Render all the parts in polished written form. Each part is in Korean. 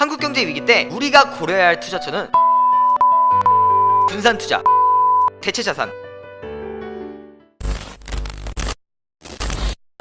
한국경제 위기 때 우리가 고려해야 할 투자처는 분산투자, 대체자산.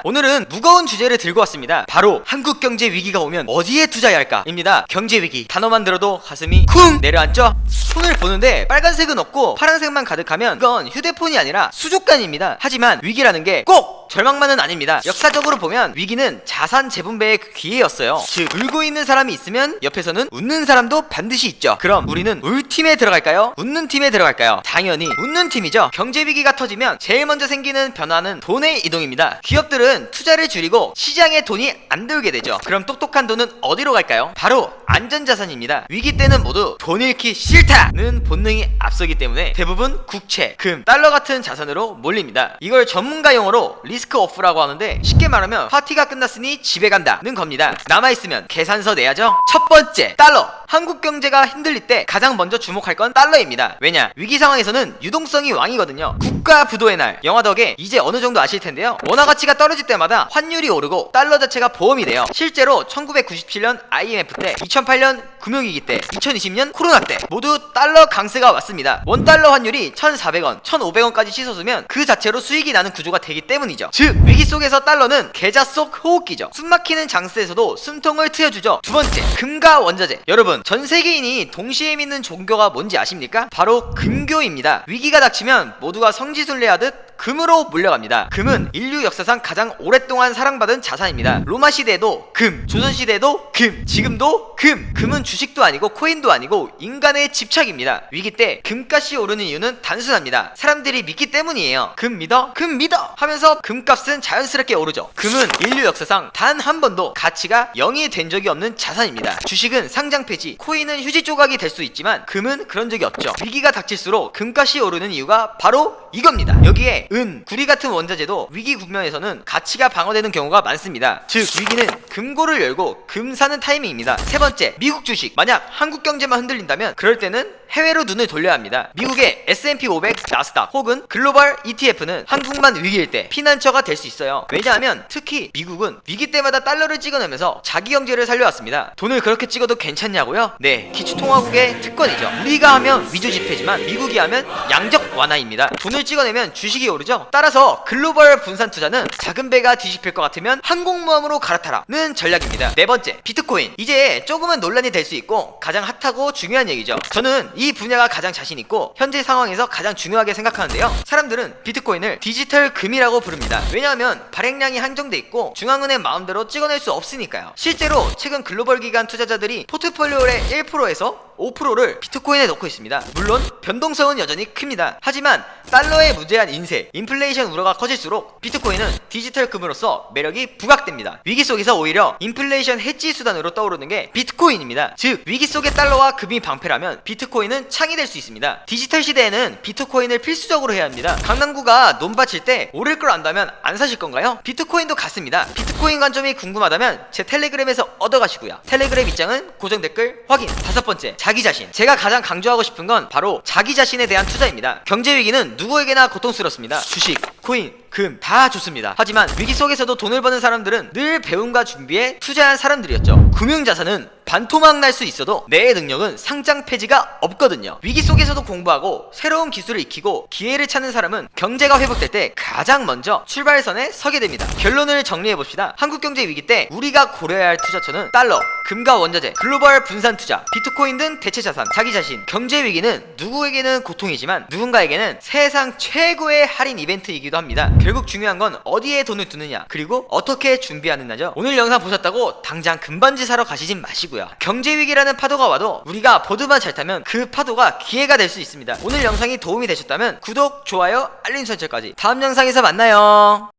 오늘은 무거운 주제를 들고 왔습니다. 바로 한국경제 위기가 오면 어디에 투자해야 할까? 입니다. 경제위기 단어만 들어도 가슴이 쿵 내려앉죠? 손을 보는데 빨간색은 없고 파란색만 가득하면 그건 휴대폰이 아니라 수족관입니다. 하지만 위기라는 게 꼭 절망만은 아닙니다. 역사적으로 보면 위기는 자산 재분배의 기회였어요. 즉 울고 있는 사람이 있으면 옆에서는 웃는 사람도 반드시 있죠. 그럼 우리는 울 팀에 들어갈까요? 웃는 팀에 들어갈까요? 당연히 웃는 팀이죠. 경제위기가 터지면 제일 먼저 생기는 변화는 돈의 이동입니다. 기업들은 투자를 줄이고 시장에 돈이 안 들게 되죠. 그럼 똑똑한 돈은 어디로 갈까요? 바로 안전자산입니다. 위기 때는 모두 돈 잃기 싫다는 본능이 앞서기 때문에 대부분 국채, 금, 달러 같은 자산으로 몰립니다. 이걸 전문가 용어로 리스크 오프라고 하는데 쉽게 말하면 파티가 끝났으니 집에 간다는 겁니다. 남아있으면 계산서 내야죠. 첫 번째, 달러. 한국 경제가 흔들릴 때 가장 먼저 주목할 건 달러입니다. 왜냐? 위기 상황에서는 유동성이 왕이거든요. 국가 부도의 날, 영화 덕에 이제 어느 정도 아실 텐데요. 원화 가치가 떨어질 때마다 환율이 오르고 달러 자체가 보험이 돼요. 실제로 1997년 IMF 때, 2008년 금융위기 때, 2020년 코로나 때 모두 달러 강세가 왔습니다. 원달러 환율이 1,400원, 1,500원까지 치솟으면 그 자체로 수익이 나는 구조가 되기 때문이죠. 즉 위기 속에서 달러는 계좌 속 호흡기죠. 숨막히는 장세에서도 숨통을 트여주죠. 두 번째, 금과 원자재. 여러분, 전 세계인이 동시에 믿는 종교가 뭔지 아십니까? 바로 금교입니다. 위기가 닥치면 모두가 성지순례하듯 금으로 몰려갑니다. 금은 인류 역사상 가장 오랫동안 사랑받은 자산입니다. 로마 시대에도 금, 조선 시대에도 금, 지금도 금. 금은 주식도 아니고 코인도 아니고 인간의 집착입니다. 위기 때 금값이 오르는 이유는 단순합니다. 사람들이 믿기 때문이에요. 금 믿어? 금 믿어! 하면서 금값은 자연스럽게 오르죠. 금은 인류 역사상 단 한 번도 가치가 0이 된 적이 없는 자산입니다. 주식은 상장 폐지, 코인은 휴지 조각이 될 수 있지만 금은 그런 적이 없죠. 위기가 닥칠수록 금값이 오르는 이유가 바로 이겁니다. 여기에 은, 구리 같은 원자재도 위기 국면에서는 가치가 방어되는 경우가 많습니다. 즉 위기는 금고를 열고 금 사는 타이밍입니다. 세 번째, 미국 주식. 만약 한국 경제만 흔들린다면 그럴 때는 해외로 눈을 돌려야 합니다. 미국의 S&P 500, 나스닥 혹은 글로벌 ETF는 한국만 위기일 때 피난처가 될 수 있어요. 왜냐하면 특히 미국은 위기 때마다 달러를 찍어내면서 자기 경제를 살려왔습니다. 돈을 그렇게 찍어도 괜찮냐고요? 네, 기초통화국의 특권이죠. 우리가 하면 위조지폐지만 미국이 하면 양적 완화입니다. 돈을 찍어내면 주식이 오르죠. 따라서 글로벌 분산 투자는 작은 배가 뒤집힐 것 같으면 항공모함으로 갈아타라는 전략입니다. 네 번째, 비트코인. 이제 조금은 논란이 될 수 있고 가장 핫하고 중요한 얘기죠. 저는 이 분야가 가장 자신 있고 현재 상황에서 가장 중요하게 생각하는데요. 사람들은 비트코인을 디지털 금이라고 부릅니다. 왜냐하면 발행량이 한정돼 있고 중앙은행 마음대로 찍어낼 수 없으니까요. 실제로 최근 글로벌 기관 투자자들이 포트폴리오의 1%에서 5%를 비트코인에 넣고 있습니다. 물론 변동성은 여전히 큽니다. 하지만 달러의 무제한 인세, 인플레이션 우려가 커질수록 비트코인은 디지털 금으로서 매력이 부각됩니다. 위기 속에서 오히려 인플레이션 해지 수단으로 떠오르는 게 비트코인입니다. 즉 위기 속의 달러와 금이 방패라면 비트코인은 창이 될 수 있습니다. 디지털 시대에는 비트코인을 필수적으로 해야 합니다. 강남구가 논밭일 때 오를 걸 안다면 안 사실 건가요? 비트코인도 같습니다. 비트코인 관점이 궁금하다면 제 텔레그램에서 얻어가시고요. 텔레그램 입장은 고정 댓글 확인. 다섯 번째, 자기 자신. 제가 가장 강조하고 싶은 건 바로 자기 자신에 대한 투자입니다. 경제 위기는 누구에게나 고통스럽습니다. 주식, 코인, 금 다 좋습니다. 하지만 위기 속에서도 돈을 버는 사람들은 늘 배움과 준비에 투자한 사람들이었죠. 금융자산은 반토막 날 수 있어도 내 능력은 상장 폐지가 없거든요. 위기 속에서도 공부하고 새로운 기술을 익히고 기회를 찾는 사람은 경제가 회복될 때 가장 먼저 출발선에 서게 됩니다. 결론을 정리해봅시다. 한국경제 위기 때 우리가 고려해야 할 투자처는 달러, 금과 원자재, 글로벌 분산 투자, 비트코인 등 대체자산, 자기 자신. 경제 위기는 누구에게는 고통이지만 누군가에게는 세상 최고의 할인 이벤트이기도 합니다. 결국 중요한 건 어디에 돈을 두느냐, 그리고 어떻게 준비하느냐죠. 오늘 영상 보셨다고 당장 금반지 사러 가시진 마시고요. 경제 위기라는 파도가 와도 우리가 보드만 잘 타면 그 파도가 기회가 될 수 있습니다. 오늘 영상이 도움이 되셨다면 구독, 좋아요, 알림 설정까지. 다음 영상에서 만나요.